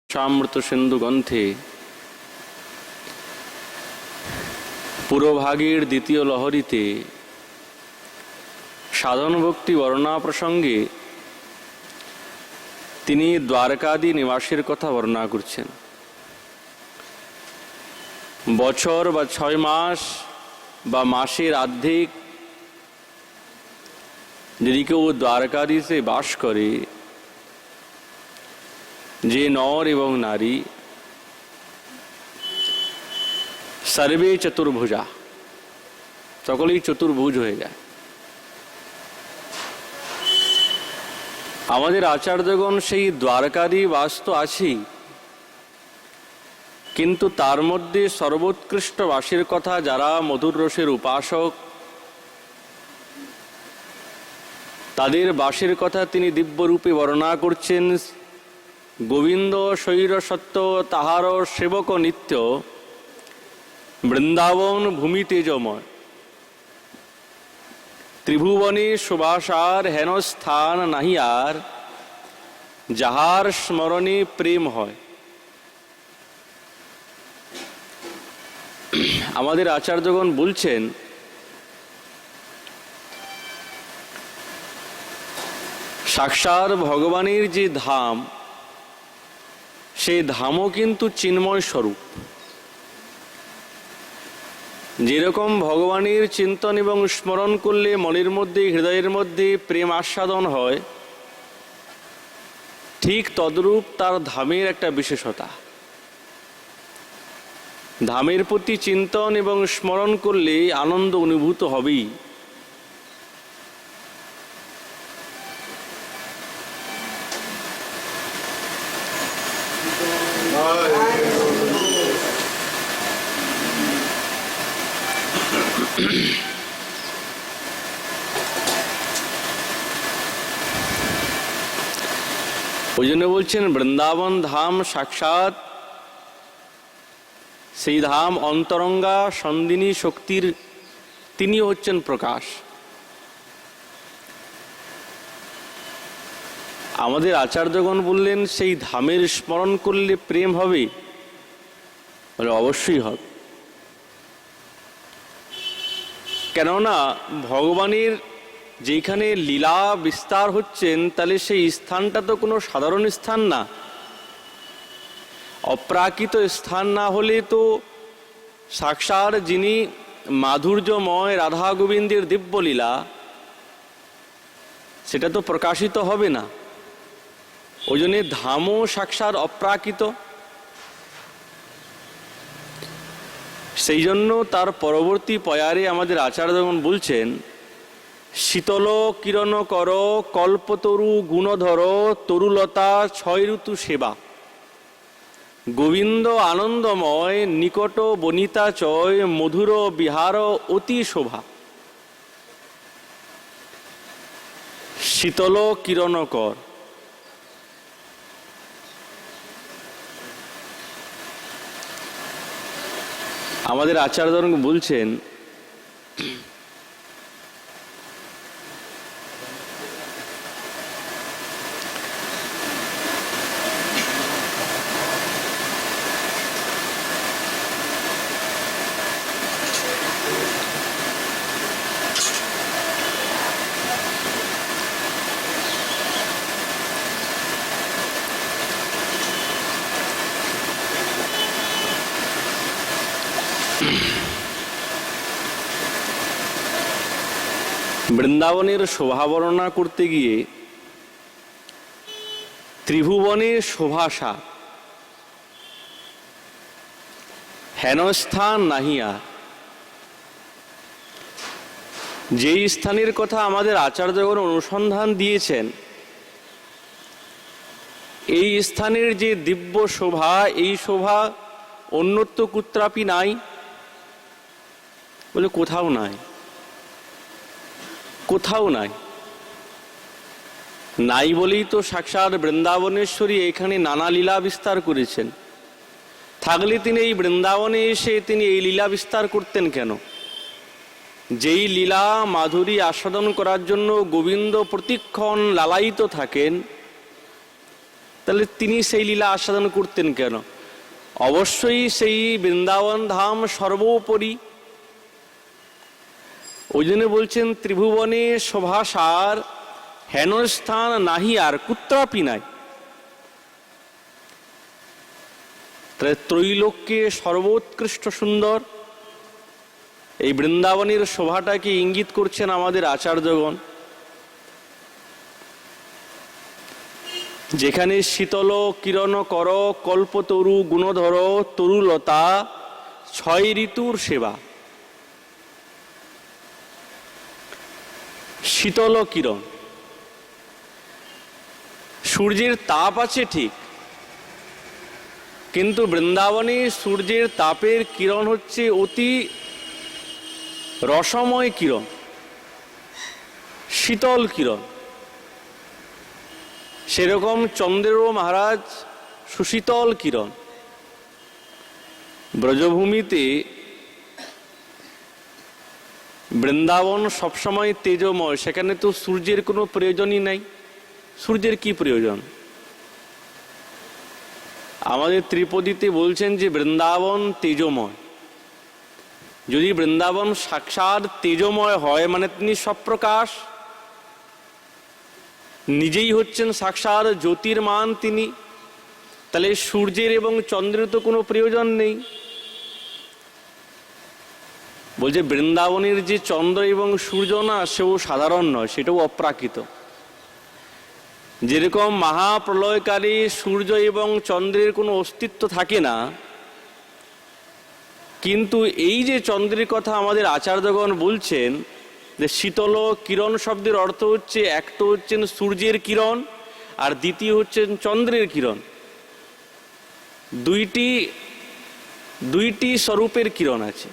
শামৃত সিন্ধু গ্রন্থে পুরভাগের দ্বিতীয় লহরীতে সাধন ভক্তি বর্ণনা প্রসঙ্গে তিনি দ্বারকাদি নিবাসের কথা বর্ণনা করছেন। বছর বা 6 মাস বা মাসের অর্ধেক যদি কেউ দ্বারকাদিতে বাস করে, যে নর এবং নারী সর্বে চতুর্ভুজা, সকলেই চতুর্ভুজ হয়ে যায়। আমাদের আচার্যগণ সেই দ্বারকাদি বাস তো আছেই, কিন্তু তার মধ্যে সর্বোৎকৃষ্ট বাসের কথা যারা মধুর রসের উপাসক, তাদের বাসের কথা তিনি দিব্যরূপে বর্ণনা করছেন। গোবিন্দ শৈর সত্য তাহার সেবক নিত্য, বৃন্দাবন ভূমি তেজময়, ত্রিভুবনে সুবাসার হেন স্থান নাহি আর, যাহার স্মরণে প্রেম হয়। আমাদের আচার্যগণ বলছেন, সাক্ষাৎ ভগবানের যে ধাম, সেই ধামও কিন্তু চিন্ময় স্বরূপ। যেরকম ভগবানের চিন্তন এবং স্মরণ করলে মনের মধ্যে, হৃদয়ের মধ্যে প্রেম আস্বাদন হয়, ঠিক তদ্রূপ তার ধামের একটা বিশেষতা। ধামের প্রতি চিন্তন এবং স্মরণ করলে আনন্দ অনুভূত হবেই। ওই জন্য বলছেন বৃন্দাবন ধাম সাক্ষাৎ সেই ধাম, অন্তরঙ্গা সন্দিনী শক্তির তিনি হচ্ছেন প্রকাশ। আমাদের আচার্যগণ বললেন সেই ধামের স্মরণ করলে প্রেম হবে, বলে অবশ্যই হবে। কেননা ভগবানের যেখানে লীলা বিস্তার হচ্ছেন, তাহলে সেই স্থানটা তো কোনো সাধারণ স্থান না, অপ্রাকৃত স্থান না হলে তো সাক্ষাৎ যিনি মাধুর্যময় রাধা গোবিন্দের দিব্যলীলা, সেটা তো প্রকাশিত হবে না। ওই জন্যে ধামও সাক্ষাৎ অপ্রাকৃত। সেই জন্য তার পরবর্তী পয়ারে আমাদের আচার্যগণ বলছেন, শীতল কিরণ কর কল্পতরু গুণধর তরুলতা 6 ঋতু সেবা, গোবিন্দ আনন্দময় নিকট বনিতা চয় মধুর বিহার অতি শোভা। শীতল কিরণ কর, আমাদের আচার্যগণ বলছেন বৃন্দাবনের শোভা বর্ণনা করতে গিয়ে ত্রিভুবনের শোভাসা হেন স্থান নাহিয়া, যেই স্থানের কথা আমাদের আচার্যগণ অনুসন্ধান দিয়েছেন, এই স্থানের যে দিব্য শোভা, এই শোভা অন্যত্র কুত্রাপি নাই, বলে কোথাও নাই, কোথাও নাই। নাই বলেই তো সাক্ষাৎ বৃন্দাবনেশ্বরী এখানে নানা লীলা বিস্তার করেছেন। থাকলে তিনি এই বৃন্দাবনে এসে তিনি এই লীলা বিস্তার করতেন কেন? যেই লীলা মাধুরী আস্বাদন করার জন্য গোবিন্দ প্রতিক্ষণ লালায়িত থাকেন, তাহলে তিনি সেই লীলা আস্বাদন করতেন কেন? অবশ্যই সেই বৃন্দাবন ধাম সর্বোপরি। ওই জন্য বলছেন ত্রিভুবনে শোভাসার হেন স্থান নাহি আর কুত্রাপি নাই। তাহলে ত্রৈলোক্যে সর্বোৎকৃষ্ট সুন্দর এই বৃন্দাবনের শোভাটাকে ইঙ্গিত করছেন আমাদের আচার্যগণ। যেখানে শীতল কিরণ কর কল্পতরু গুণধর তরুলতা ছয় ঋতুর সেবা। শীতল কিরণ, সূর্যের তাপ আছে ঠিক, কিন্তু বৃন্দাবনে সূর্যের তাপের কিরণ হচ্ছে অতি রসময় কিরণ, শীতল কিরণ। সেরকম চন্দ্রেরও মহারাজ সুশীতল কিরণ। ব্রজভূমিতে বৃন্দাবন সবসময় তেজময়, সেখানে তো সূর্যের কোনো প্রয়োজনই নাই। সূর্যের কি প্রয়োজন? আমাদের ত্রিপদীতে বলছেন যে বৃন্দাবন তেজময়। যদি বৃন্দাবন সাক্ষাৎ তেজময় হয়, মানে তিনি সপ্রকাশ, নিজেই হচ্ছেন সাক্ষাৎ জ্যোতির্মান তিনি, তাহলে সূর্যের এবং চন্দ্রের তো কোনো প্রয়োজন নেই। বলছে বৃন্দাবনের যে চন্দ্র এবং সূর্য না, সেও সাধারণ নয়, সেটাও অপ্রাকৃত। যেরকম মহাপ্রলয়কালে সূর্য এবং চন্দ্রের কোনো অস্তিত্ব থাকে না, কিন্তু এই যে চন্দ্রের কথা আমাদের আচার্যগণ বলছেন, যে শীতল কিরণ শব্দের অর্থ হচ্ছে, এক তো হচ্ছেন সূর্যের কিরণ, আর দ্বিতীয় হচ্ছেন চন্দ্রের কিরণ। দুইটি স্বরূপের কিরণ আছে।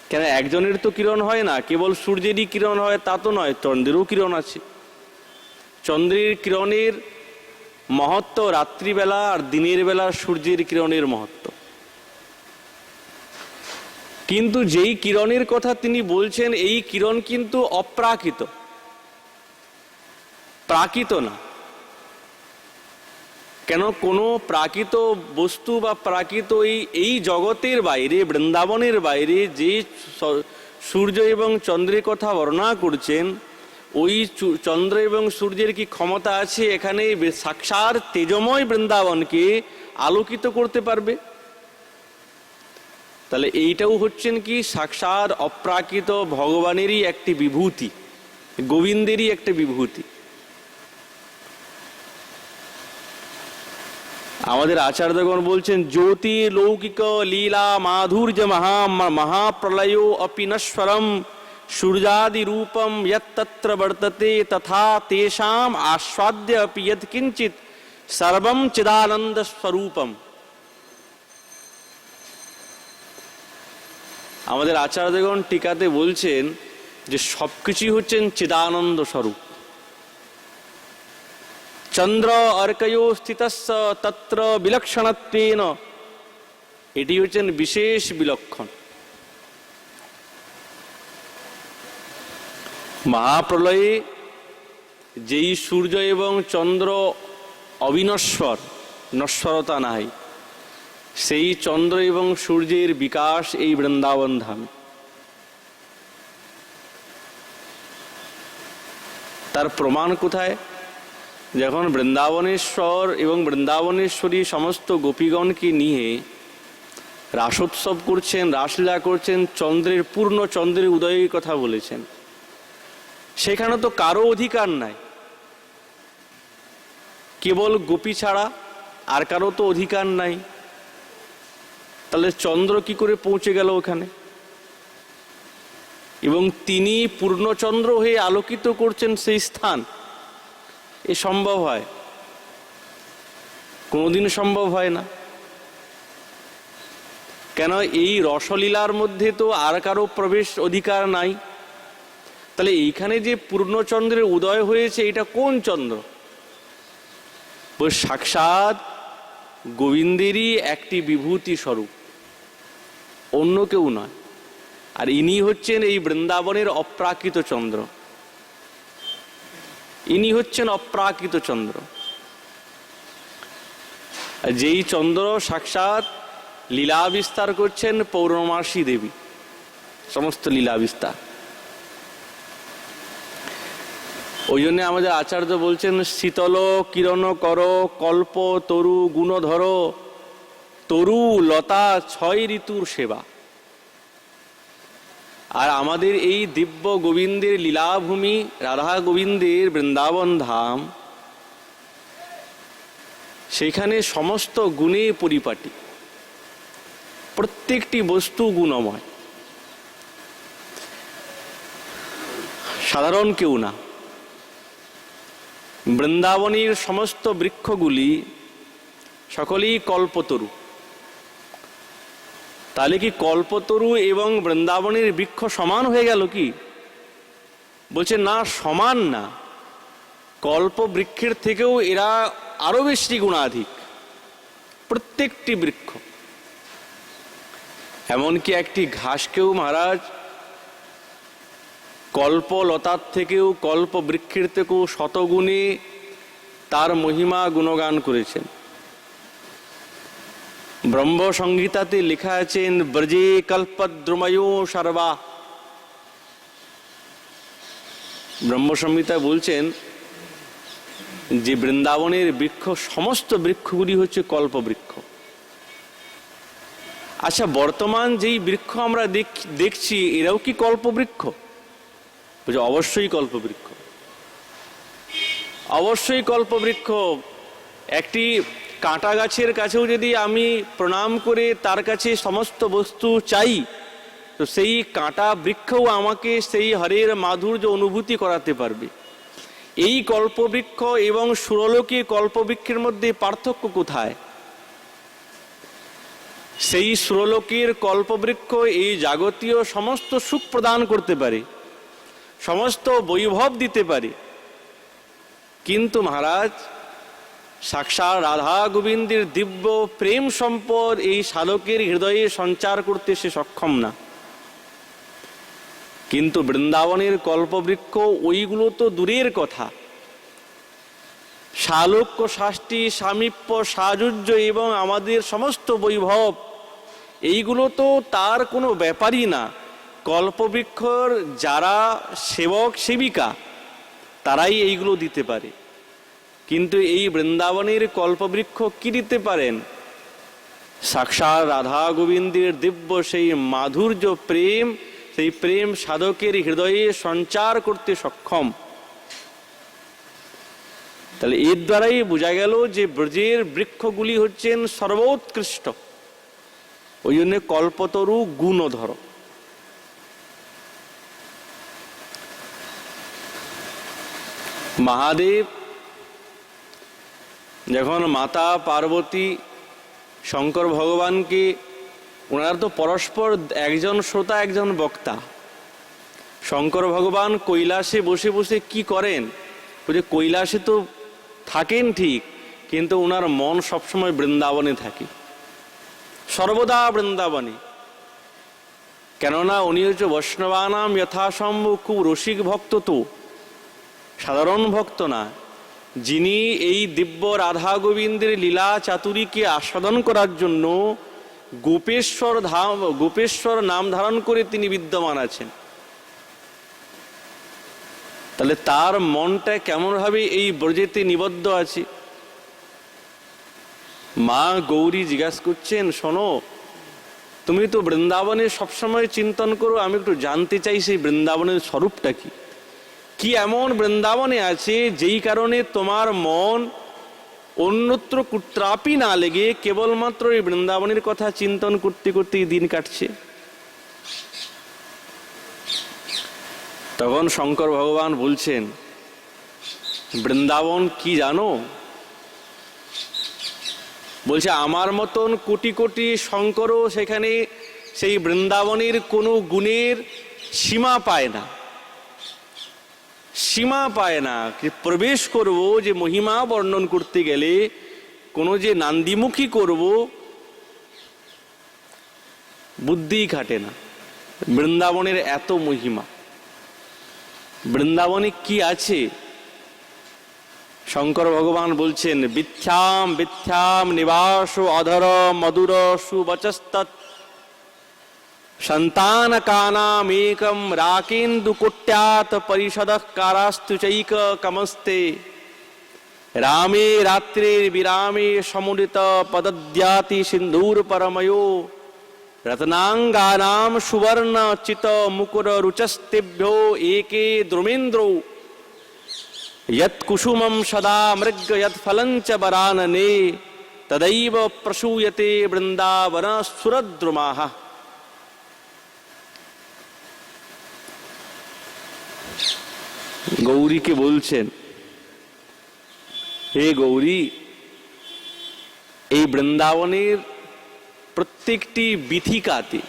কেন একজনের তো কিরণ হয় না, কেবল সূর্যেরই কিরণ হয় তা তো নয়, চন্দ্রেরও কিরণ আছে। চন্দ্রের কিরণের মহত্ব রাত্রিবেলা, আর দিনের বেলা সূর্যের কিরণের মহত্ব। কিন্তু যেই কিরণের কথা তিনি বলছেন, এই কিরণ কিন্তু অপ্রাকৃত, প্রাকৃত না। কেন কোনো প্রাকৃত বস্তু বা প্রাকৃত এই জগতের বাইরে, বৃন্দাবনের বাইরে যে সূর্য এবং চন্দ্রের কথা বর্ণনা করছেন, ওই চন্দ্র এবং সূর্যের কি ক্ষমতা আছে এখানে সাক্ষাৎ তেজময় বৃন্দাবনকে আলোকিত করতে পারবে? তাহলে এইটাও হচ্ছেন কি সাক্ষাৎ অপ্রাকৃত ভগবানেরই একটি বিভূতি, গোবিন্দেরই একটা বিভূতি। আমাদের আচার্যগণ বলছেন জ্যোতি লৌকিক লীলা মাধুর্য মহাপ্রলয় অপি নশ্বরম সূর্যাদি রূপম যত্তত্র বর্ততে তথা তেষাম আস্বাদ্য অপি যৎকিঞ্চিৎ সর্বম চিদানন্দ স্বরূপম। আমাদের আচার্যগণ টিকাতে বলছেন যে সবকিছুই হচ্ছেন চিদানন্দ স্বরূপ। চন্দ্র অর্কয়ো স্থিতস্য তত্র বিলক্ষণত্বেন, এটি হচ্ছেন বিশেষ বিলক্ষণ। মহাপ্রলয়ে যেই সূর্য এবং চন্দ্র অবিনশ্বর, নশ্বরতা নাই, সেই চন্দ্র এবং সূর্যের বিকাশ এই বৃন্দাবন ধাম। তার প্রমাণ কোথায়? যখন বৃন্দাবনেশ্বর এবং বৃন্দাবনেশ্বরী সমস্ত গোপীগণকে নিয়ে রাসোৎসব করছেন, রাসলীলা করছেন, চন্দ্রের পূর্ণ চন্দ্রের উদয়ের কথা বলেছেন, সেখানে তো কারো অধিকার নাই, কেবল গোপী ছাড়া আর কারো তো অধিকার নাই। তাহলে চন্দ্র কি করে পৌঁছে গেল ওখানে? এবং তিনি পূর্ণচন্দ্র হয়ে আলোকিত করছেন সেই স্থান, এ সম্ভব হয়? কোনোদিন সম্ভব হয় না। কেন এই রসলীলার মধ্যে তো আর কারো প্রবেশ অধিকার নাই। তাহলে এইখানে যে পূর্ণচন্দ্রের উদয় হয়েছে, এটা কোন চন্দ্র? সাক্ষাৎ গোবিন্দেরই একটি বিভূতি স্বরূপ, অন্য কেউ নয়। আর ইনি হচ্ছেন এই বৃন্দাবনের অপ্রাকৃত চন্দ্র, ইনি হচ্ছেন অপ্রাকৃত চন্দ্র। আর যেই চন্দ্র সাক্ষাৎ লীলা বিস্তার করছেন পৌর্ণমাসী দেবী, সমস্ত লীলা বিস্তার। ওই জন্য আমাদের আচার্য বলছেন শীতল কিরণ কর কল্প তরু গুণধর, তরু লতা ছয় ঋতুর সেবা। আর আমাদের এই দিব্য গোবিন্দের লীলাভূমি, রাধা গোবিন্দের বৃন্দাবন ধাম, সেখানে সমস্ত গুণে পরিপাটি, প্রত্যেকটি বস্তু গুণময়, সাধারণ কেউ না। বৃন্দাবনের সমস্ত বৃক্ষগুলি সকলেই কল্পতরু। তাহলে কি কল্পতরু এবং বৃন্দাবনের বৃক্ষ সমান হয়ে গেল কি? বলছে না, সমান না, কল্প বৃক্ষের থেকেও এরা আরো বেশি গুণাধিক, প্রত্যেকটি বৃক্ষ। এমনকি একটি ঘাসকেও মহারাজ কল্পলতার থেকেও, কল্প বৃক্ষের থেকেও শতগুণে তার মহিমা গুণগান করেছেন। ব্রহ্ম সংহিতাতে লেখা আছেন ব্রজে কল্পদ্রুময়ো সর্বা। ব্রহ্ম সংহিতা বলছেন যে বৃন্দাবনের বৃক্ষ, সমস্ত বৃক্ষগুলি হচ্ছে কল্প বৃক্ষ। আচ্ছা, বর্তমান যেই বৃক্ষ আমরা দেখছি এরাও কি কল্প বৃক্ষ? অবশ্যই কল্প বৃক্ষ, অবশ্যই কল্প বৃক্ষ। একটি কাঁটা গাছের কাছেও যদি আমি প্রণাম করে তার কাছে সমস্ত বস্তু চাই, তো সেই কাঁটা বৃক্ষও আমাকে সেই হরের মাধুর্য অনুভূতি করাতে পারবে। এই কল্পবৃক্ষ এবং সুরলোকী কল্পবৃক্ষের মধ্যে পার্থক্য কোথায়? সেই সুরলোকের কল্পবৃক্ষ এই জাগতীয় সমস্ত সুখ প্রদান করতে পারে, সমস্ত বৈভব দিতে পারে, কিন্তু মহারাজ সাক্ষাৎ রাধা গোবিন্দের দিব্য প্রেম সম্পদ এই সাধকের হৃদয়ে সঞ্চার করতে সে সক্ষম না। কিন্তু বৃন্দাবনের কল্পবৃক্ষ ওইগুলো তো দূরের কথা, শালোক্য শাস্তি সামীপ্য সাযুজ্য এবং আমাদের সমস্ত বৈভব, এইগুলো তো তার কোনো ব্যাপারই না। কল্পবৃক্ষর যারা সেবক সেবিকা তারাই এইগুলো দিতে পারে, কিন্তু এই বৃন্দাবনের কল্পবৃক্ষ কি দিতে পারেন? সাক্ষাৎ রাধা গোবিন্দের দিব্য সেই মাধুর্য প্রেম, সেই প্রেম সাধকের হৃদয়ে সঞ্চার করতে সক্ষম। তাহলে এর দ্বারাই বোঝা গেল যে ব্রজের বৃক্ষগুলি হচ্ছেন সর্বোৎকৃষ্ট। ওই জন্য কল্পতরু গুণধর। মহাদেব যখন মাতা পার্বতী শঙ্কর ভগবানকে, ওনারা তো পরস্পর একজন শ্রোতা একজন বক্তা। শঙ্কর ভগবান কৈলাসে বসে বসে কি করেন? বলছে কৈলাসে তো থাকেন ঠিক, কিন্তু ওনার মন সবসময় বৃন্দাবনে থাকে, সর্বদা বৃন্দাবনে। কেননা উনি হচ্ছে বৈষ্ণবানাম যথাসম্ভব খুব রসিক ভক্ত, তো সাধারণ ভক্ত না। যিনি এই দিব্য রাধা গোবিন্দের লীলা চাতুরীকে আস্বাদন করার জন্য গোপেশ্বর নাম ধারণ করে তিনি বিদ্যমান আছেন। তাহলে তার মনটা কেমন ভাবে এই ব্রজেতে নিবদ্ধ আছে। মা গৌরী জিজ্ঞাসা করছেন, শোনো, তুমি তো বৃন্দাবনে সবসময় চিন্তন করো, আমি একটু জানতে চাই সেই বৃন্দাবনের স্বরূপটা কি? কি এমন বৃন্দাবনে আছে যেই কারণে তোমার মন অন্যত্র কুত্রাপি না লেগে কেবলমাত্র এই বৃন্দাবনের কথা চিন্তন করতে করতেই দিন কাটছে? তখন শঙ্কর ভগবান বলছেন, বৃন্দাবন কি জানো? বলছে আমার মতন কোটি কোটি শঙ্করও সেখানে সেই বৃন্দাবনের কোনো গুণের সীমা পায় না, সীমা পায় না। প্রবেশ করব যে মহিমা বর্ণন করতে গেলে, কোনো যে নান্দিমুখী করব, বুদ্ধিই খাটে না। বৃন্দাবনের এত মহিমা, বৃন্দাবনে কি আছে শঙ্কর ভগবান বলছেন, বিথ্যাম বিথ্যাম নিবাস অধর মধুর সুবচস্তৎ সন্তান কানামেকম রাকেন্দু কোট্যাত পরিষদ কারাস্তু চৈক কমস্তে রামে রাত্রে বিরামে সমুদিত পদদ্যাতি সিন্ধুর পরমयो রত্নাঙ্গানাম সুবর্ণ চিত মুকুর রুচস্তেভ্যো একে দ্রুমেন্দ্রো यत् कुसुमं सदा मृग यत् फलं च वरानने तदैव प्रसूयते वृंदावन सुरद्रुमाः। গৌরীকে বলছেন, হে গৌরী, এই বৃন্দাবনের প্রত্যেকটি বিথিকাতে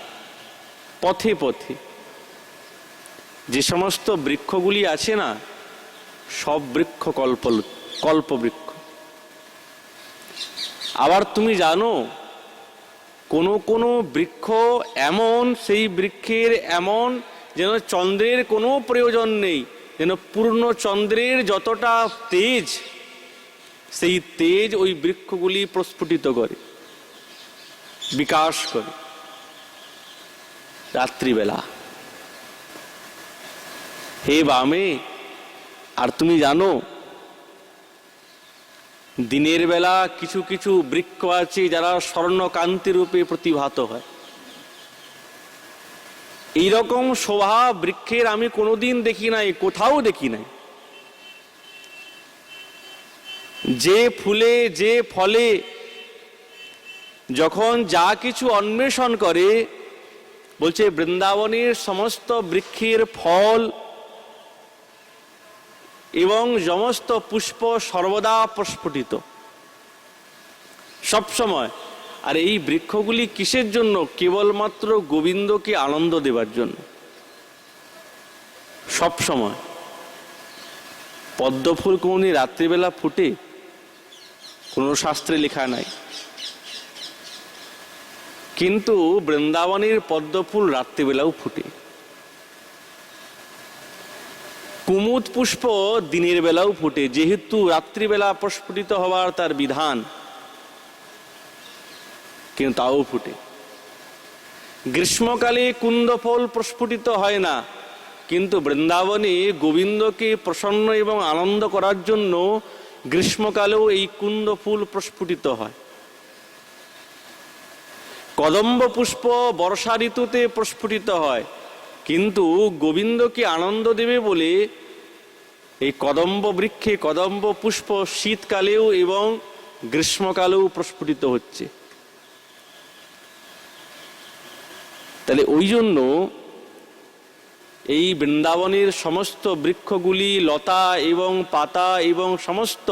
পথে পথে যে সমস্ত বৃক্ষগুলি আছে না, সব বৃক্ষ কল্পবৃক্ষ। আবার তুমি জানো, কোন বৃক্ষ এমন, সেই বৃক্ষের এমন যেন চন্দ্রের কোনো প্রয়োজন নেই, যেন পূর্ণ চন্দ্রের যতটা তেজ, সেই তেজ ওই বৃক্ষগুলি প্রস্ফুটিত করে, বিকাশ করে রাত্রিবেলা। হে বামে, আর তুমি জানো, দিনের বেলা কিছু কিছু বৃক্ষ আছে যারা স্বর্ণকান্তি রূপে প্রতিভাত হয়। এইরকম শোভা বৃক্ষের আমি কোনোদিন দেখি নাই, কোথাও দেখি নাই। যে ফুলে যে ফলে যখন যা কিছু অন্বেষণ করে, বলছে বৃন্দাবনের সমস্ত বৃক্ষের ফল এবং সমস্ত পুষ্প সর্বদা প্রস্ফুটিত সব সময়। আর এই বৃক্ষগুলি কিসের জন্য? কেবলমাত্র গোবিন্দকে আনন্দ দেবার জন্য সব সময়। পদ্মফুল কোনদিন রাত্রিবেলা ফুটে? কোন শাস্ত্রে লেখা নাই। কিন্তু বৃন্দাবনের পদ্মফুল রাত্রিবেলাও ফুটে। কুমুদ পুষ্প দিনের বেলাও ফুটে, যেহেতু রাত্রিবেলা প্রস্ফুটিত হওয়ার তার বিধান, কিন্তু তাও ফুটে। গ্রীষ্মকালে কুন্দ ফল প্রস্ফুটিত হয় না, কিন্তু বৃন্দাবনে গোবিন্দকে প্রসন্ন এবং আনন্দ করার জন্য গ্রীষ্মকালেও এই কুন্দ ফুল প্রস্ফুটিত হয়। কদম্ব পুষ্প বর্ষা ঋতুতে প্রস্ফুটিত হয়, কিন্তু গোবিন্দকে আনন্দ দেবে বলে এই কদম্ব বৃক্ষে কদম্ব পুষ্প শীতকালেও এবং গ্রীষ্মকালেও প্রস্ফুটিত হচ্ছে। তাহলে ওই জন্য এই বৃন্দাবনের সমস্ত বৃক্ষগুলি, লতা এবং পাতা এবং সমস্ত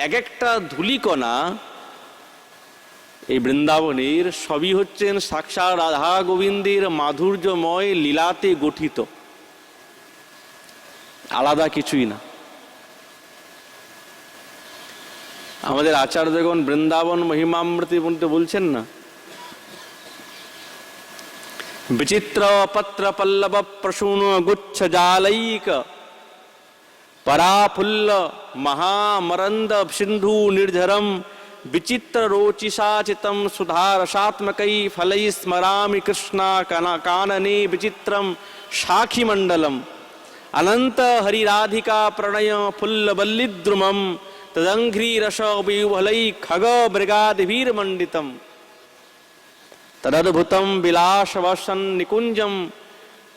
এক একটা ধূলিকণা এই বৃন্দাবনের সবই হচ্ছেন সাক্ষাৎ রাধা গোবিন্দের মাধুর্যময় লীলাতে গঠিত, আলাদা কিছুই না। আমাদের আচার্যগণ বৃন্দাবন মহিমামৃতে বলছেন না, বিচিত্র পত্র পল্লব প্রসূন গুচ্ছ জালৈক পরাফুল্ল মহামরন্দ সিন্ধু নির্ঝরম विचित्र रोचिषा चितम सुधारसात्मकै फलै स्मरामि कृष्णा कानने विचित्रम शाखी मंडलम अनंत हरिराधिका प्रणय फुल्लवल्लिद्रुमम तदंघ्री रस विह्वलै खग मृगादिभिर्मण्डितम तदद्भुतम विलासवसन निकुंजम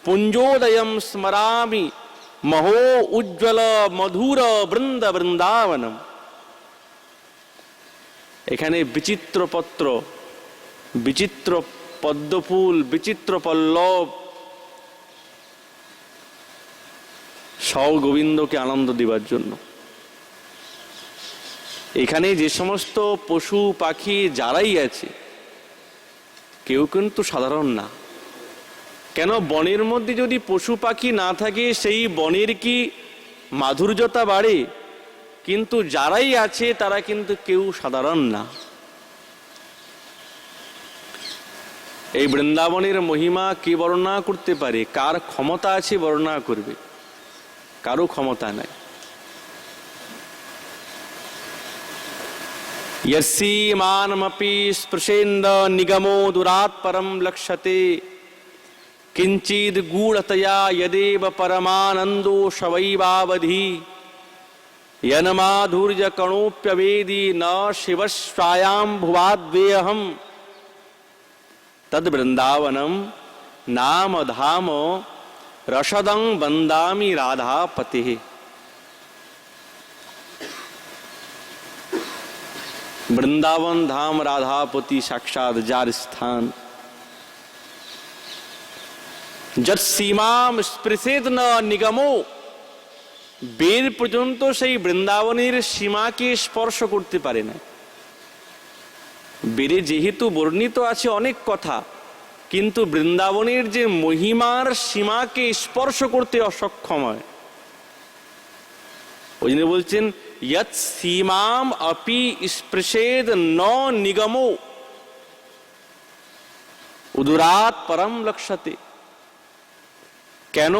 पुंजोदयम स्मरामि महो उज्ज्वल मधुर बृंद बृंदावनम। এখানে বিচিত্র পত্র, বিচিত্র পদ্মফুল, বিচিত্র পল্লব, সব গোবিন্দকে আনন্দ দেবার জন্য। এখানে যে সমস্ত পশু পাখি যারাই আছে, কেউ কিন্তু সাধারণ না। কেন? বনের মধ্যে যদি পশু পাখি না থাকে, সেই বনের কি মাধুর্যতা বাড়ে? কিন্তু যারাই আছে তারা কিন্তু কেউ সাধারণ না। এই বৃন্দাবনের মহিমা কে বর্ণনা করতে পারে? কার ক্ষমতা আছে বর্ণনা করবে? কারো ক্ষমতা নাই। यस्सीमानमपि स्पृशेन्द निगमो दुरात् परम लक्ष्यते किंचिद गूढ़तया यदेव परमानंदो शवैवावधि यन्माधुर्य कणोप्यवेदि न शिवस्वायां भुवाद्वेहम् तद वृंदावनम नाम धाम रसदं वंदामि राधापते। वृंदावन धाम राधापति साक्षात जार स्थान যৎ সীমাম স্পৃশেদ ন নিগমো, বের পর্যন্ত সেই বৃন্দাবনের সীমাকে স্পর্শ করতে পারে না। বেরে যেহেতু বর্ণিত আছে অনেক কথা, কিন্তু বৃন্দাবনের যে মহিমার সীমাকে স্পর্শ করতে অসক্ষম হয়। ওই জন্য বলছেন যৎ সীমাম অপি স্পৃশেদ ন নিগমো উদুরাত পরম লক্ষ্যতে। কেন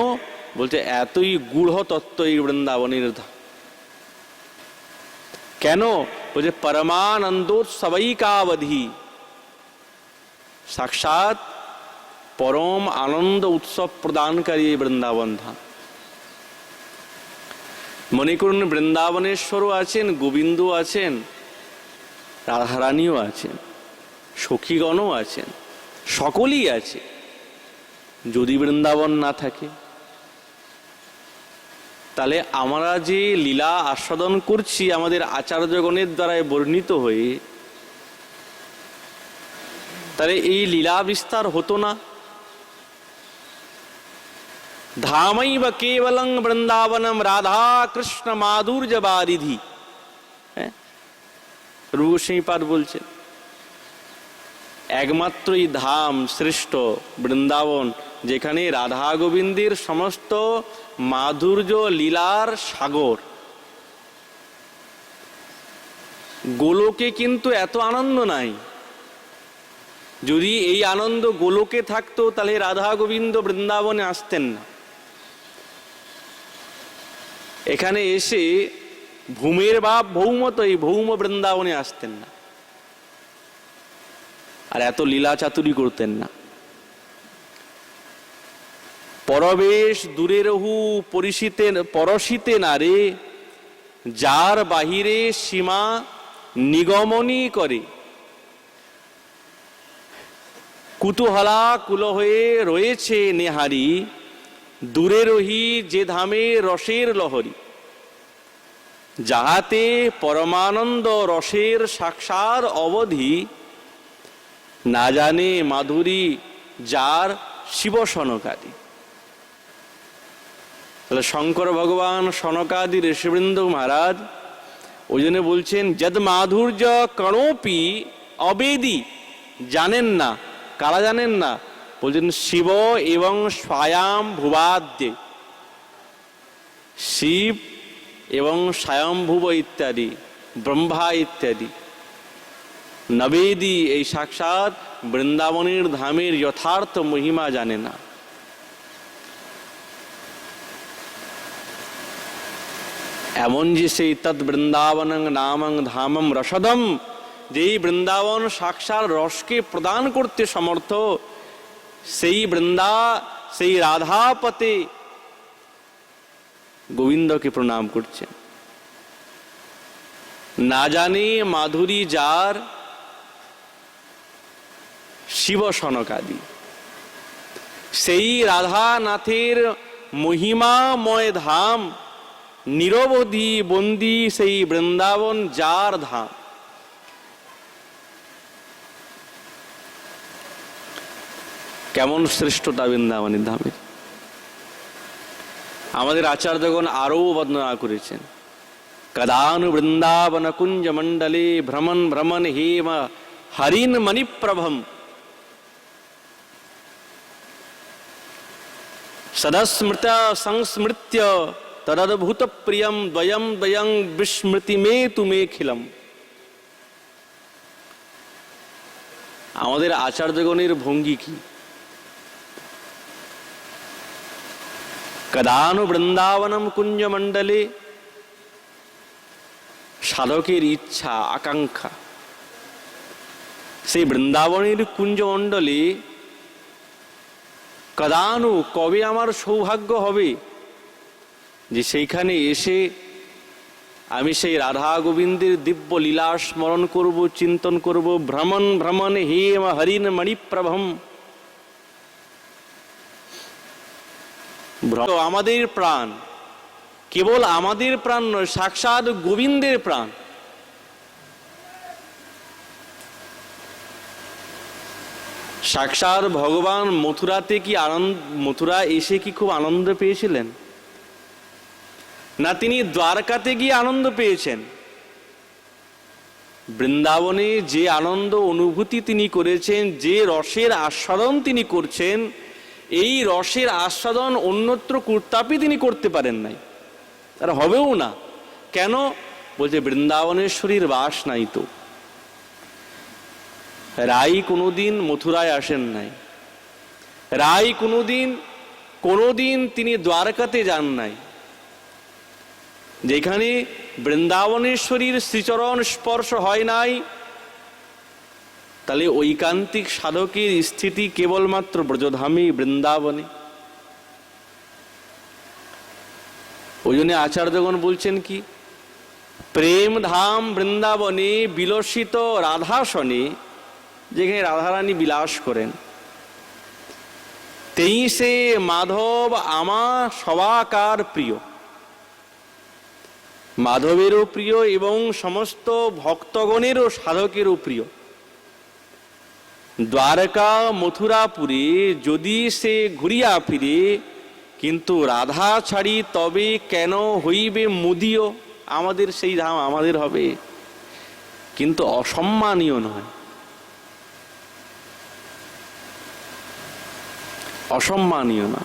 বলছে? এতই গূঢ় তত্ত্ব এই বৃন্দাবনের। কেন বলছে? পরমানন্দোৎসবৈকাবধি, সাক্ষাৎ পরম আনন্দ উৎসব প্রদানকারী এই বৃন্দাবন ধাম। মনে করুন বৃন্দাবনেশ্বরও আছেন, গোবিন্দ আছেন, রাধারানীও আছেন, সখীগণও আছেন, সকলেই আছে। যদি বৃন্দাবন না থাকে তাহলে আমরা যে লীলা আস্বাদন করছি আমাদের আচার্যগণের দ্বারা বর্ণিত হয়ে, তাহলে এই লীলা বিস্তার হতো না। ধামৈব কেবলং বৃন্দাবনম রাধা কৃষ্ণ মাধুর্য বারিধি। রূপগোস্বামীপাদ বলছেন একমাত্রই ধাম শ্রেষ্ঠ বৃন্দাবন, যেখানে রাধা গোবিন্দের সমস্ত মাধুর্য লীলার সাগর। গোলকে কিন্তু এত আনন্দ নাই। যদি এই আনন্দ গোলকে থাকতো তাহলে রাধা গোবিন্দ বৃন্দাবনে আসতেন না। এখানে এসে ভূমের বাপ ভৌমত, এই ভৌম বৃন্দাবনে আসতেন না, আর এত লীলা চাতুরি করতেন না। পরবেশ দূরে রহু পরশিতে নারে, যার বাহিরে সীমা নিগমনী করে। কুতূহলা কুল হয়ে রয়েছে নেহারি, দূরে রহি যে ধামে রসের লহরী। যাহাতে পরমানন্দ রসের সাক্ষাৎ অবধি, না জানে মাধুরী যার শিব সনকাদি। তাহলে শঙ্কর ভগবান সনকাদি ঋষিবৃন্দ মহারাজ ওই জন্য বলছেন যদ মাধুর্য কণোপি অবেদি। জানেন না, কারা জানেন না? বলছেন শিব এবং স্বয়ং ভুবাদ্যে, শিব এবং স্বয়ংভুব ইত্যাদি, ব্রহ্মা ইত্যাদি নবেদি এই সাক্ষাৎ বৃন্দাবনের ধামের যথার্থ মহিমা জানে না। এমন যে সেই তৎ বৃন্দাবনং নামং ধামম রসদম, যেই বৃন্দাবন সাক্ষাৎ রসকে প্রদান করতে সমর্থ, সেই সেই রাধাপতে গোবিন্দকে প্রণাম করছেন। না জানে মাধুরী যার শিব সনকাদি, সেই রাধানাথের মহিমাময় ধাম, নিরবধি বন্দী সেই বৃন্দাবন যার ধাম। কেমন শ্রেষ্ঠতা বৃন্দাবনের ধামের! আমাদের আচার্যগণ আরও বর্ণনা করেছেন কদানু বৃন্দাবন কুঞ্জ মণ্ডলে ভ্রমণ ভ্রমণ হেম হরিন মণিপ্রভম সদস্মৃত সংস্মৃত্য তদদ্ভুত প্রিয়ম দ্বয়ম দ্বয়ং বিস্মৃতি মে তুমেখিলম। আমাদের আচার্যগণের ভঙ্গি কি? কদানু বৃন্দাবনম কুঞ্জ মণ্ডলে, সাধকের ইচ্ছা আকাঙ্ক্ষা সেই বৃন্দাবনের কুঞ্জমণ্ডলে কদানু কবে আমার সৌভাগ্য হবে যে সেইখানে এসে আমি সেই রাধা গোবিন্দের দিব্য লীলা স্মরণ করব, চিন্তন করব। ভ্রমণ ভ্রমণ হে হরিণ মণিপ্রভম। আমাদের প্রাণ, কেবল আমাদের প্রাণ নয়, সাক্ষাৎ গোবিন্দের প্রাণ। সাক্ষাৎ ভগবান মথুরাতে কি মথুরা এসে কি খুব আনন্দ পেয়েছিলেন? না তিনি দ্বারকাতে গিয়ে আনন্দ পেয়েছেন? বৃন্দাবনে যে আনন্দ অনুভূতি তিনি করেছেন, যে রসের আস্বাদন তিনি করছেন, এই রসের আস্বাদন অন্যত্র কুর্তাপি তিনি করতে পারেন নাই, আর হবেও না। কেন? বলছে বৃন্দাবনেশ্বরীর বাস নাই তো। রাই কোনোদিন মথুরায় আসেন নাই, রাই কোনোদিন তিনি দ্বারকাতে যান নাই। যেখানে বৃন্দাবনেশ্বরীর শ্রীচরণ স্পর্শ হয় নাই, তাহলে ঐকান্তিক সাধকের স্থিতি কেবলমাত্র ব্রজধামে, বৃন্দাবনে। ওই জন্য আচার্যগণ বলছেন কি, প্রেম ধাম বৃন্দাবনে বিলসিত রাধাসনে, যেখানে রাধারানী বিলাস করেন, তেই সে মাধব আমার সবাকার প্রিয়। মাধবেরও প্রিয় এবং সমস্ত ভক্তগণেরও, সাধকেরও প্রিয়। দ্বারকা মথুরাপুরে যদি সে ঘুরিয়া ফিরে, কিন্তু রাধা ছাড়ি তবে কেন হইবে মুদিও। আমাদের সেই ধাম আমাদের হবে, কিন্তু অসম্মানীয় নয়, অসম্মানীয় না।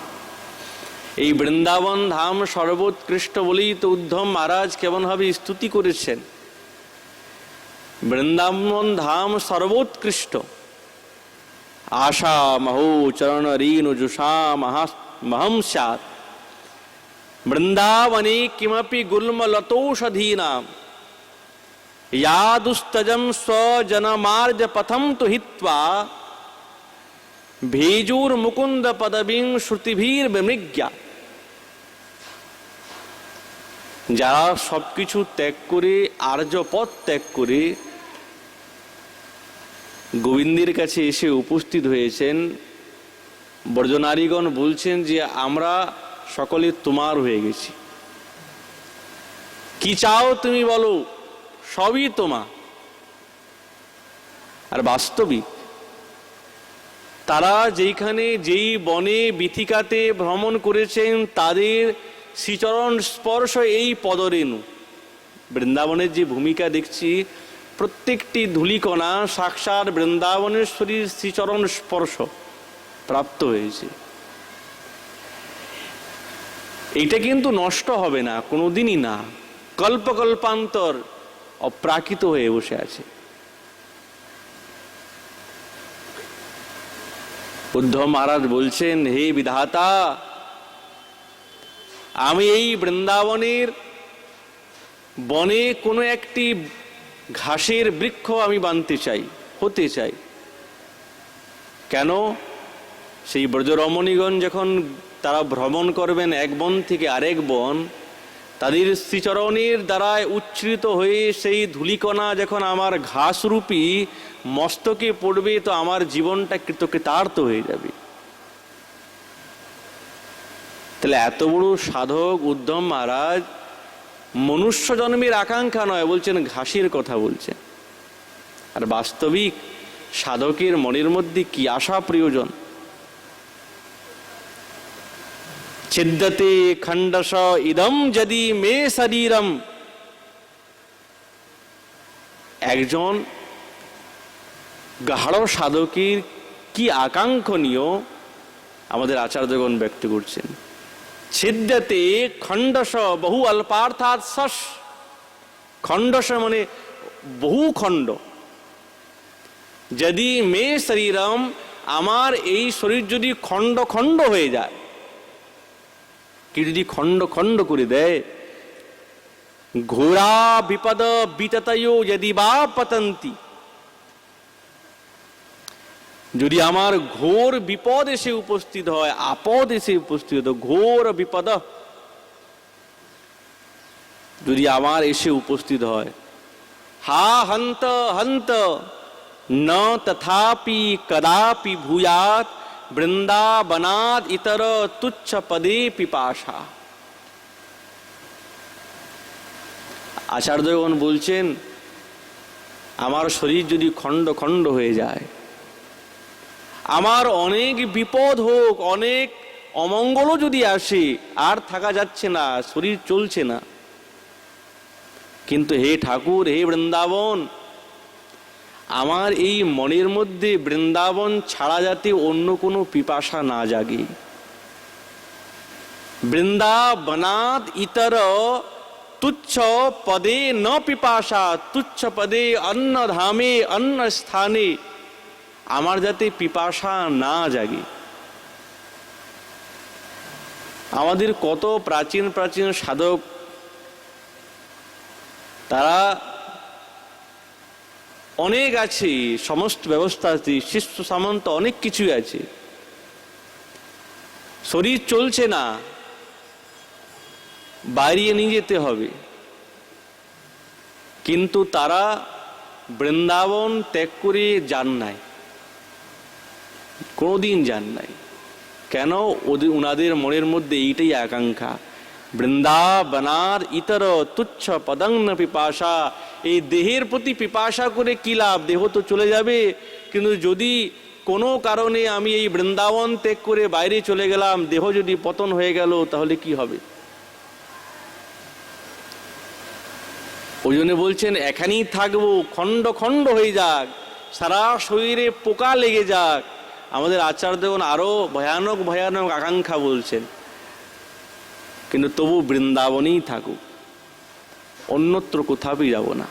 এই বৃন্দাবন ধাম সর্বোৎকৃষ্ট বলেই তো উদ্ধব মহারাজ কেমনভাবে স্তুতি করেছেন। বৃন্দাবন ধাম সর্বোৎকৃষ্ট। আশা মহো চরণ ঋণ জুষা মহম স্যাৎ বৃন্দাবনে কিমপি গুল্মলতৌষধীনাম ইয়াদুস্তজম স্বজনমার্জ পথম তু হিত্বা ভেজুর মুকুন্দ পদবিং শ্রুতিভীর বিমৃগ্যা। যারা সবকিছু ত্যাগ করে, আর্যপথ ত্যাগ করে গোবিন্দের কাছে এসে উপস্থিত হয়েছেন, ব্রজনারীগণ বলছেন যে আমরা সকলে তোমার হয়ে গেছি, কি চাও তুমি বলো, সবই তোমার। আর বাস্তবিক তারা যেইখানে, যেই বনে বীথিকাতে ভ্রমণ করেছেন, তাদের শ্রীচরণ স্পর্শ এই পদরেণু। বৃন্দাবনের যে ভূমিকা দেখছি, প্রত্যেকটি ধূলিকণা সাক্ষাৎ বৃন্দাবনেশ্বরীর শ্রীচরণ স্পর্শ প্রাপ্ত হয়েছে। এইটা কিন্তু নষ্ট হবে না, কোনোদিনই না, কল্পকল্পান্তর অপ্রাকৃত হয়ে বসে আছে। উদ্ধব মহারাজ বলছেন, হে বিধাতা, আমি এই বৃন্দাবনের বনে কোনো একটি ঘাসের বৃক্ষ আমি বানতে চাই, হতে চাই। কেন? সেই ব্রজরমণীগণ যখন তারা ভ্রমণ করবেন এক বন থেকে আরেক বন, তাদের শ্রীচরণের দ্বারায় উচ্ছ্রিত হয়ে সেই ধূলিকণা যখন আমার ঘাসরূপী মস্তকে পড়বে, তো আমার জীবনটা কৃতকৃতার্থ হয়ে যাবে। তাহলে এত বড় সাধক উদ্ধব মহারাজ মনুষ্য জন্মের আকাঙ্ক্ষা নয়, বলছেন ঘাসের কথা বলছেন। আর বাস্তবিক সাধকের মনের মধ্যে কি আশা প্রয়োজন? ছিদ্যতে খণ্ডশ ইদম যদি মে শরীরম। একজন গাঢ় সাধকের কি আকাঙ্ক্ষণীয় আমাদের আচার্যগণ ব্যক্ত করছেন। ছিদ্যতে খণ্ডশ বহু অল্পার্থাৎ শস। খণ্ডশ মানে বহু খণ্ড। যদি মে শরীরম, আমার এই শরীর যদি খণ্ড খণ্ড হয়ে যায়, কি যদি খণ্ড খণ্ড করে দেয়, ঘোরা বিপদ বিততয়ো যদি বা পতন্তি, যদি আমার ঘোর বিপদ এসে উপস্থিত হয়, আপদ এসে উপস্থিত হয়, ঘোর বিপদ যদি আমার এসে উপস্থিত হয়, হা হন্ত হন্ত ন তথাপি কদাপি ভূয়াৎ বৃন্দাবনাদ ইতর তুচ্ছ পদে পিপাসা। আচার্যগণ বলছেন, আমার শরীর যদি খণ্ড খণ্ড হয়ে যায়, আমার অনেক বিপদ হোক, অনেক অমঙ্গলও যদি আসে, আর থাকা যাচ্ছে না, শরীর চলছে না, কিন্তু হে ঠাকুর, হে বৃন্দাবন, আমার এই মনের মধ্যে বৃন্দাবন ছাড়া যাতে অন্য কোনো পিপাসা না জাগে। বৃন্দাবনাদ ইতর তুচ্ছ পদে ন পিপাসা, তুচ্ছ পদে অন্য ধামে অন্য স্থানে আমার যাতে পিপাসা না জাগে। আমাদের কত প্রাচীন প্রাচীন সাধক, তারা অনেক আছে, সমস্ত ব্যবস্থা আছে, শিষ্য সামন্ত অনেক কিছুই আছে, শরীর চলছে না, বাইরে নিয়ে যেতে হবে, কিন্তু তারা বৃন্দাবন ত্যাগ করে যান নাই, কোনোদিন যান নাই। কেন? ওনাদের মনের মধ্যে এইটাই আকাঙ্ক্ষা, বৃন্দাবনার ইতর তুচ্ছ পদং পিপাসা। এই দেহের প্রতি পিপাসা করে কি লাভ? দেহ তো চলে যাবে, কিন্তু যদি কোনো কারণে আমি এই বৃন্দাবন ত্যাগ করে বাইরে চলে গেলাম, দেহ যদি পতন হয়ে গেল, তাহলে কি হবে? ওই জন্য বলছেন, এখানেই থাকবো, খণ্ড খণ্ড হয়ে যাক, সারা শরীরে পোকা লেগে যাক। আমাদের আচার্যগণ আরো ভয়ানক ভয়ানক আকাঙ্ক্ষা বলছেন, কিন্তু তবু বৃন্দাবনেই থাকুক, অন্যত্র কোথাও যাব না।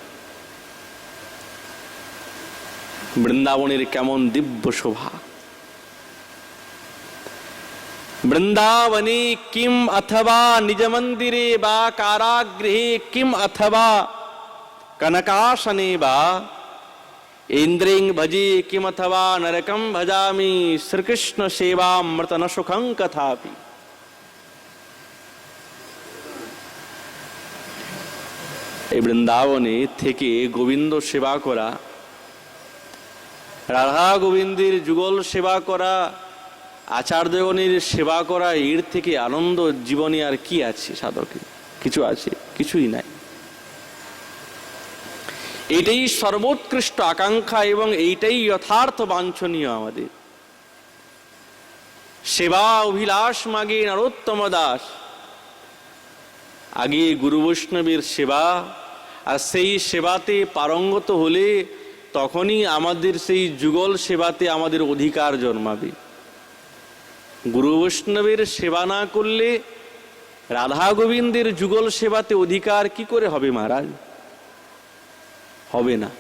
বৃন্দাবনের কেমন দিব্য শোভা! বৃন্দাবনে কিম অথবা নিজ মন্দিরে বা কারাগৃহে, কিম অথবা কনকাসনে বা ইন্দ্রিং ভজে, কিম অথবা নরকম ভজামি, শ্রীকৃষ্ণ সেবামৃত ন সুখং কথাপি। এই বৃন্দাবনে থেকে গোবিন্দ সেবা করা, রাধা গোবিন্দের যুগল সেবা করা, আচার্যগণের সেবা করা, এর থেকে আনন্দ জীবনে আর কি আছে? সাধকের কিছু আছে? কিছুই নাই। এটাই সর্বোৎকৃষ্ট আকাঙ্ক্ষা এবং এইটাই যথার্থ বাঞ্ছনীয়। আমাদের সেবা অভিলাষ মাগে নরোত্তম দাস। আগে গুরু বৈষ্ণবের সেবা, আর সেই সেবাতে পারঙ্গত হলে তখনই আমাদের সেই যুগল সেবাতে আমাদের অধিকার জন্মাবে। গুরু বৈষ্ণবের সেবা না করলে রাধা গোবিন্দের যুগল সেবাতে অধিকার কি করে হবে মহারাজ? হবে না।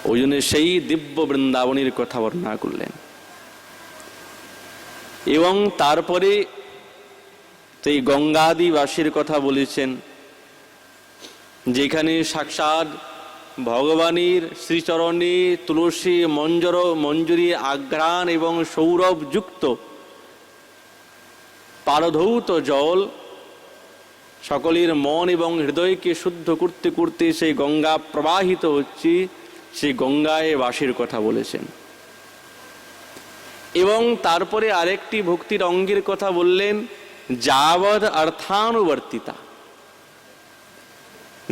ওই জন্য সেই দিব্য বৃন্দাবনের কথা বর্ণনা করলেন। এবং তারপরে সেই গঙ্গাদিবাসীর কথা বলেছেন, যেখানে সাক্ষাৎ ভগবানের শ্রীচরণে তুলসী মঞ্জুরি আঘ্রাণ এবং সৌরভ যুক্ত পারধৌত জল সকলের মন এবং হৃদয়কে শুদ্ধ করতে করতে সেই গঙ্গা প্রবাহিত হচ্ছে, সেই গঙ্গায় বাসের কথা বলেছেন। এবং তারপরে আরেকটি ভক্তির অঙ্গের কথা বললেন, যাবদ অর্থানুবর্তিতা।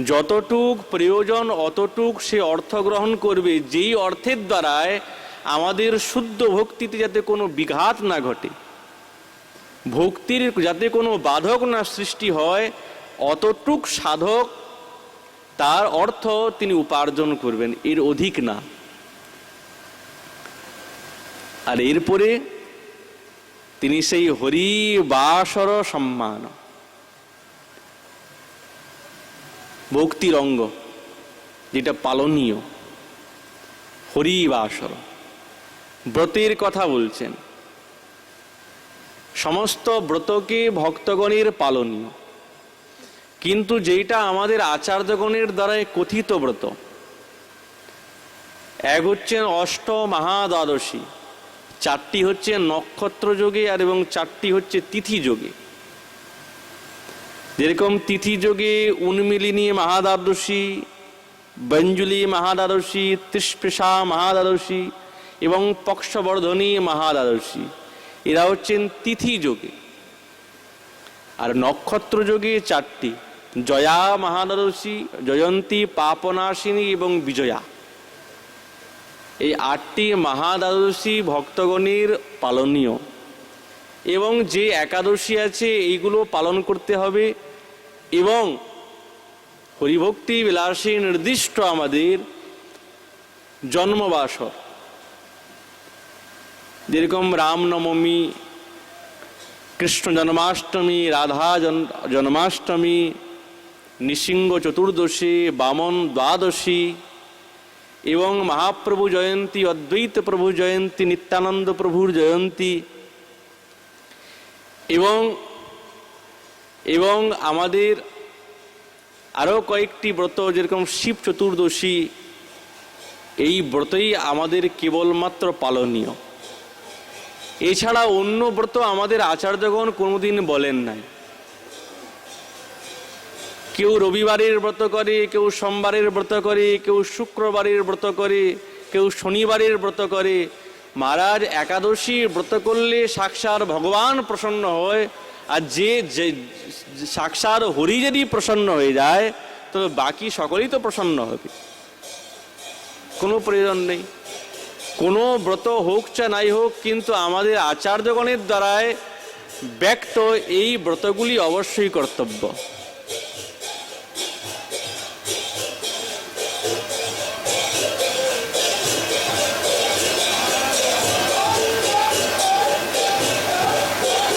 যতটুক প্রয়োজন অতটুক সে অর্থ গ্রহণ করবে, যেই অর্থের দ্বারায় আমাদের শুদ্ধ ভক্তিতে যাতে কোনো বিঘাত না ঘটে, ভক্তির যাতে কোনো বাধক না সৃষ্টি হয়, অতটুক সাধক তার অর্থ তিনি উপার্জন করবেন, এর অধিক না। আর এরপরে তিনি সেই হরি বাসর সম্মান, ভক্তির অঙ্গ যেটা পালনীয়, হরি বাসর ব্রতের কথা বলছেন। সমস্ত ব্রতকে ভক্তগণের পালনীয়, কিন্তু যেটা আমাদের আচার্যগণের দ্বারাই কথিত ব্রত, এক হচ্ছেন অষ্ট মহাদ্বাদশী, চারটি হচ্ছে নক্ষত্র যোগে আর এবং চারটি হচ্ছে তিথি যোগে। যেরকম তিথি যোগে উন্মিলিনী মহাদ্বাদশী, বঞ্জুলি মহাদ্বাদশী, তৃষ্পৃষা মহাদ্বাদশী এবং পক্ষবর্ধনী মহাদ্বাদশী, এরা হচ্ছেন তিথি যোগে। আর নক্ষত্র যোগে চারটি, জয়া মহাদ্বাদশী, জয়ন্তী, পাপনাশিনী এবং বিজয়া। এই আটটি মহাদ্বাদশী ভক্তগণের পালনীয়, এবং যে একাদশী আছে এইগুলো পালন করতে হবে। এবং হরিভক্তি বিলাসী নির্দিষ্ট আমাদের জন্মবাসর, যেরকম রামনবমী, কৃষ্ণ জন্মাষ্টমী, রাধা জন্মাষ্টমী, নৃসিংহ চতুর্দশী, বামন দ্বাদশী এবং মহাপ্রভু জয়ন্তী, অদ্বৈত প্রভু জয়ন্তী, নিত্যানন্দ প্রভুর জয়ন্তী এবং আমাদের আরও কয়েকটি ব্রত, যেরকম শিব চতুর্দশী, এই ব্রতই আমাদের কেবলমাত্র পালনীয়। এছাড়া অন্য ব্রত আমাদের আচার্যগণ কোনোদিন বলেন নাই। কেউ রবিবারের ব্রত করে, কেউ সোমবারের ব্রত করে, কেউ শুক্রবারের ব্রত করে, কেউ শনিবারের ব্রত করে। মহারাজ একাদশী ব্রত করলে সাক্ষাৎ ভগবান প্রসন্ন হয়, আর যে সাক্ষাৎ হরি যদি প্রসন্ন হয়ে যায় তো বাকি সকলেই তো প্রসন্ন হবে, কোনো প্রয়োজন নেই। কোনো ব্রত হোক চা নাই হোক, কিন্তু আমাদের আচার্যগণের দ্বারায় ব্যক্ত এই ব্রতগুলি অবশ্যই কর্তব্য।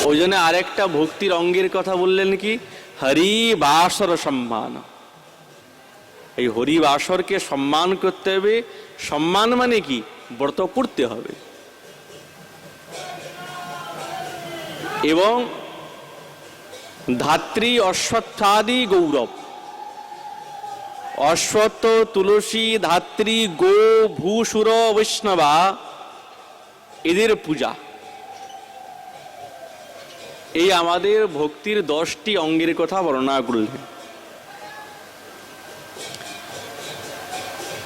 ওই জন্য আরেকটা ভক্তির অঙ্গের কথা বললেন কি, হরি বাসর সম্মান। এই হরি বাসরকে সম্মান করতে হবে। সম্মান মানে কি, ব্রত করতে হবে। এবং ধাত্রী অশ্বত্থাদি গৌরব, অশ্বত্থ, তুলসী, ধাত্রী, গো, ভূসুর, বৈষ্ণবা, এদের পূজা। এই আমাদের ভক্তির 10টি অঙ্গের কথা বর্ণনা করলেন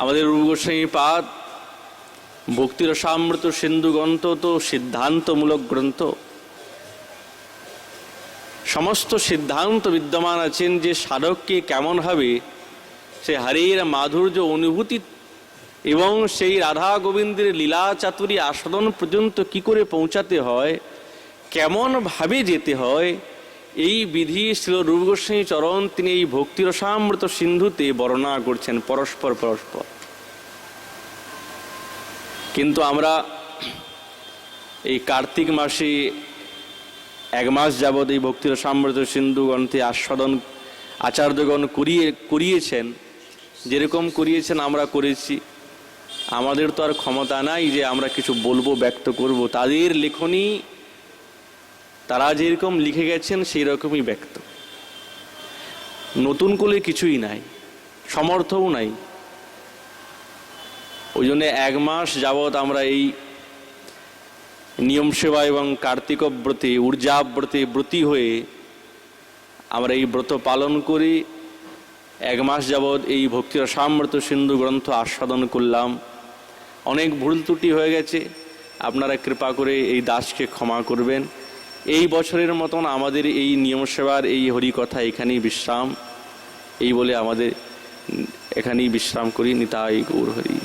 আমাদের রূপ গোস্বামী পাদ। ভক্তি রসামৃত সিন্ধু গ্রন্থ তো সিদ্ধান্তমূলক গ্রন্থ। সমস্ত সিদ্ধান্ত বিদ্যমান আছেন যে সাধককে কেমন হবে সে হরির মাধুর্য অনুভূতি এবং সেই রাধা গোবিন্দের লীলা চাতুরী আস্বাদন পর্যন্ত কি করে পৌঁছাতে হয়, কেমন ভাবে যেতে হয়, এই বিধি শ্রী রূপ গোস্বামী চরণ তিনি এই ভক্তি রসামৃত সিন্ধুতে বর্ণনা করছেন পরস্পর পরস্পর। কিন্তু আমরা এই কার্তিক মাসে 1 মাস যাবৎ এই ভক্তি রসামৃত সিন্ধু গ্রন্থে আস্বাদন আচার্যগণ করিয়েছেন, যেরকম করিয়েছেন আমরা করেছি। আমাদের তো আর ক্ষমতা নাই যে আমরা কিছু বলবো, ব্যক্ত করব। তাদের লেখনী তারা যেরকম লিখে গেছেন সেই রকমই ব্যক্ত, নতুন করে কিছুই নাই, সমর্থও নাই। ওই জন্য 1 মাস যাবৎ আমরা এই নিয়ম সেবা এবং কার্তিক ব্রতে, ঊর্জাব্রতে ব্রতী হয়ে আমরা এই ব্রত পালন করি। 1 মাস যাবৎ এই ভক্তি রসামৃত সিন্ধু গ্রন্থ আস্বাদন করলাম। অনেক ভুল ত্রুটি হয়ে গেছে, আপনারা কৃপা করে এই দাসকে ক্ষমা করবেন। এই বছরের মতন আমাদের এই নিয়ম সেবার এই হরিকথা এখানেই বিশ্রাম, এই বলে আমাদের এখানেই বিশ্রাম করি। নিতাই গৌর হরি।